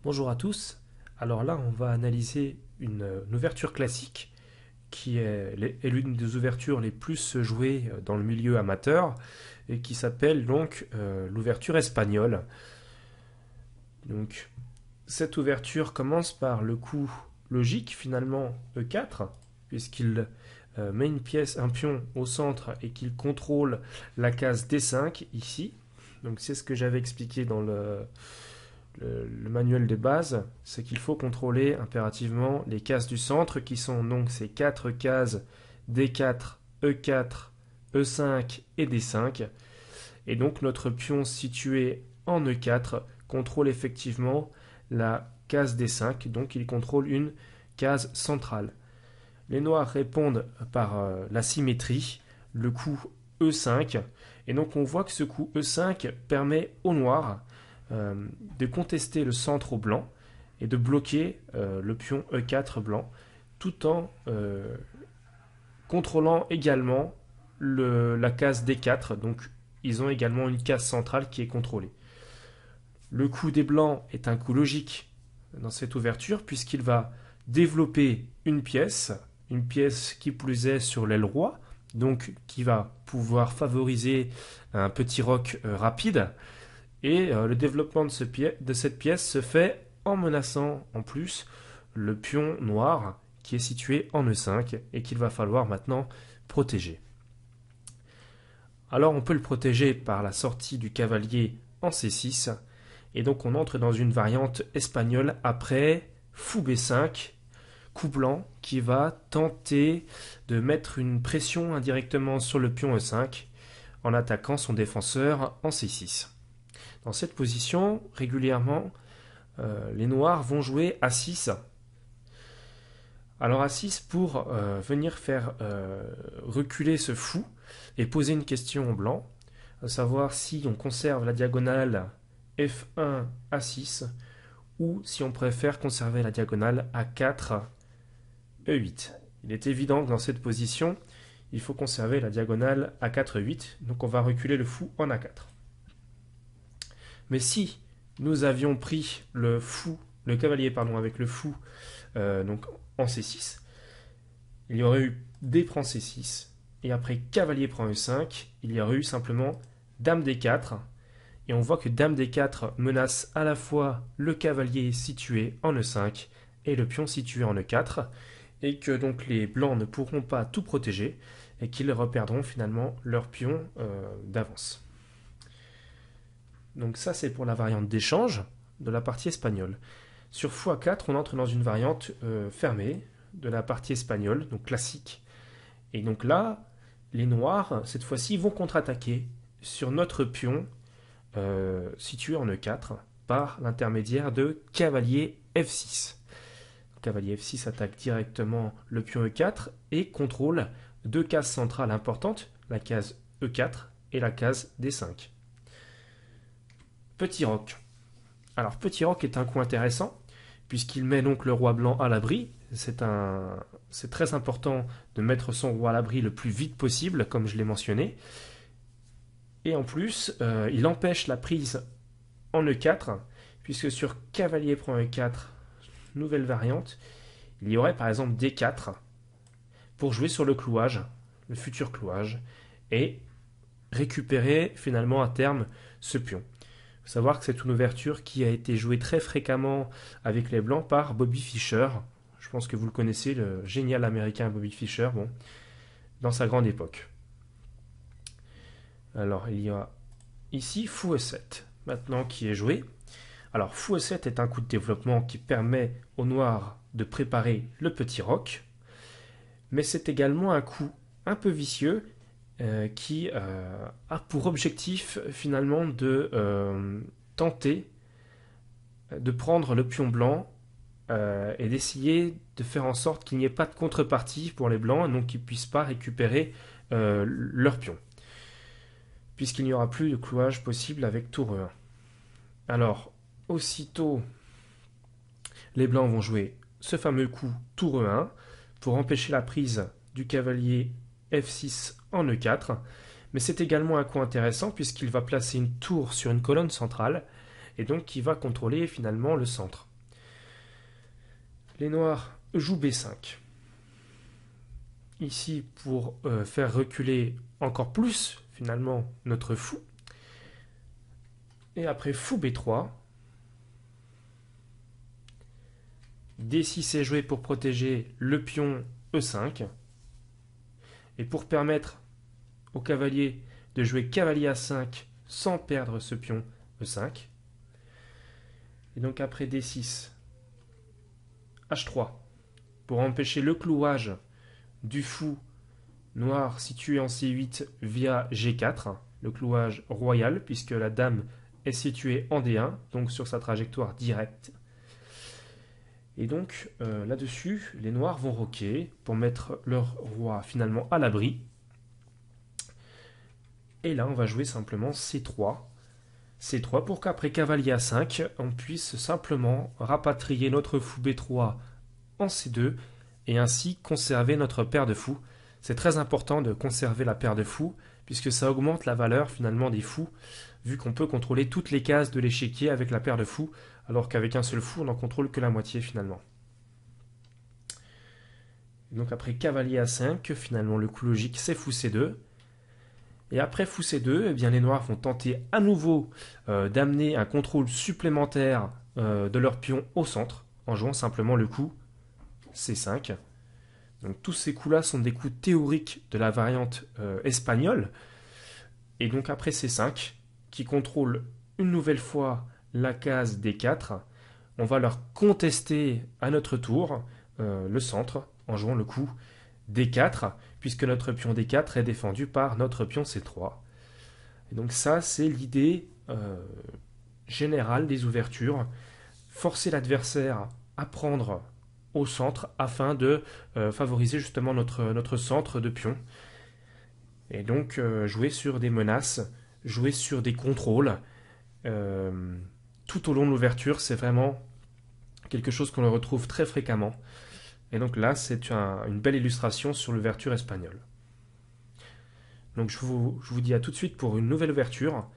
Bonjour à tous. Alors là, on va analyser une ouverture classique qui est l'une des ouvertures les plus jouées dans le milieu amateur et qui s'appelle donc l'ouverture espagnole. Donc cette ouverture commence par le coup logique finalement E4 puisqu'il met une pièce, un pion au centre et qu'il contrôle la case D5 ici. Donc c'est ce que j'avais expliqué dans le manuel de base, c'est qu'il faut contrôler impérativement les cases du centre qui sont donc ces quatre cases D4, E4, E5 et D5. Et donc notre pion situé en E4 contrôle effectivement la case D5, donc il contrôle une case centrale. Les noirs répondent par la symétrie, le coup E5, et donc on voit que ce coup E5 permet aux noirs de contester le centre au blanc et de bloquer le pion E4 blanc, tout en contrôlant également la case D4, donc ils ont également une case centrale qui est contrôlée. Le coup des blancs est un coup logique dans cette ouverture puisqu'il va développer une pièce qui plus est sur l'aile roi, donc qui va pouvoir favoriser un petit roc rapide. Et le développement de cette pièce se fait en menaçant en plus le pion noir qui est situé en E5 et qu'il va falloir maintenant protéger. Alors on peut le protéger par la sortie du cavalier en C6 et donc on entre dans une variante espagnole après fou B5, coup blanc qui va tenter de mettre une pression indirectement sur le pion E5 en attaquant son défenseur en C6. Dans cette position, régulièrement, les noirs vont jouer A6. Alors A6 pour venir faire reculer ce fou et poser une question au blanc, à savoir si on conserve la diagonale F1 A6 ou si on préfère conserver la diagonale A4 E8. Il est évident que dans cette position, il faut conserver la diagonale A4 E8, donc on va reculer le fou en A4. Mais si nous avions pris le cavalier avec le fou donc en C6, il y aurait eu D prend C6, et après cavalier prend E5, il y aurait eu simplement Dame D4, et on voit que Dame D4 menace à la fois le cavalier situé en E5 et le pion situé en E4, et que donc les blancs ne pourront pas tout protéger, et qu'ils reperdront finalement leur pion d'avance. Donc ça, c'est pour la variante d'échange de la partie espagnole. Sur x4, on entre dans une variante fermée de la partie espagnole, donc classique. Et donc là, les noirs, cette fois-ci, vont contre-attaquer sur notre pion situé en E4 par l'intermédiaire de cavalier F6. Cavalier F6 attaque directement le pion E4 et contrôle deux cases centrales importantes, la case E4 et la case D5. Petit roc. Alors petit roc est un coup intéressant puisqu'il met donc le roi blanc à l'abri. C'est très important de mettre son roi à l'abri le plus vite possible, comme je l'ai mentionné. Et en plus, il empêche la prise en E4, puisque sur cavalier prend E4, nouvelle variante, il y aurait par exemple D4 pour jouer sur le clouage, le futur clouage, et récupérer finalement à terme ce pion. Il faut savoir que c'est une ouverture qui a été jouée très fréquemment avec les blancs par Bobby Fischer. Je pense que vous le connaissez, le génial américain Bobby Fischer, dans sa grande époque. Alors, il y a ici fou E7, maintenant qui est joué. Alors, fou E7 est un coup de développement qui permet aux noirs de préparer le petit roc, mais c'est également un coup un peu vicieux qui a pour objectif finalement de tenter de prendre le pion blanc et d'essayer de faire en sorte qu'il n'y ait pas de contrepartie pour les blancs et donc qu'ils ne puissent pas récupérer leur pion, puisqu'il n'y aura plus de clouage possible avec tour E1. Alors, aussitôt, les blancs vont jouer ce fameux coup tour E1 pour empêcher la prise du cavalier F6 en E4, mais c'est également un coup intéressant puisqu'il va placer une tour sur une colonne centrale et donc qui va contrôler finalement le centre. Les noirs jouent B5. Ici, pour faire reculer encore plus, finalement, notre fou. Et après fou B3. D6 est joué pour protéger le pion E5. Et pour permettre au cavalier de jouer cavalier A5 sans perdre ce pion E5. Et donc après D6, H3, pour empêcher le clouage du fou noir situé en C8 via G4, le clouage royal, puisque la dame est située en D1, donc sur sa trajectoire directe. Et donc là-dessus, les noirs vont roquer pour mettre leur roi finalement à l'abri. Et là, on va jouer simplement C3. C3 pour qu'après cavalier A5, on puisse simplement rapatrier notre fou B3 en C2 et ainsi conserver notre paire de fous. C'est très important de conserver la paire de fous puisque ça augmente la valeur finalement des fous vu qu'on peut contrôler toutes les cases de l'échiquier avec la paire de fous alors qu'avec un seul fou on n'en contrôle que la moitié finalement. Donc après cavalier A5, finalement le coup logique c'est fou C2. Et après fou C2, eh bien, les noirs vont tenter à nouveau d'amener un contrôle supplémentaire de leur pion au centre en jouant simplement le coup C5. Donc tous ces coups-là sont des coups théoriques de la variante espagnole. Et donc après C5, qui contrôle une nouvelle fois la case D4, on va leur contester à notre tour le centre en jouant le coup D4, puisque notre pion D4 est défendu par notre pion C3. Et donc ça, c'est l'idée générale des ouvertures. Forcer l'adversaire à prendre au centre afin de favoriser justement notre centre de pion. Et donc jouer sur des menaces, jouer sur des contrôles. Tout au long de l'ouverture, c'est vraiment quelque chose qu'on retrouve très fréquemment. Et donc là, c'est une belle illustration sur l'ouverture espagnole. Donc je vous dis à tout de suite pour une nouvelle ouverture.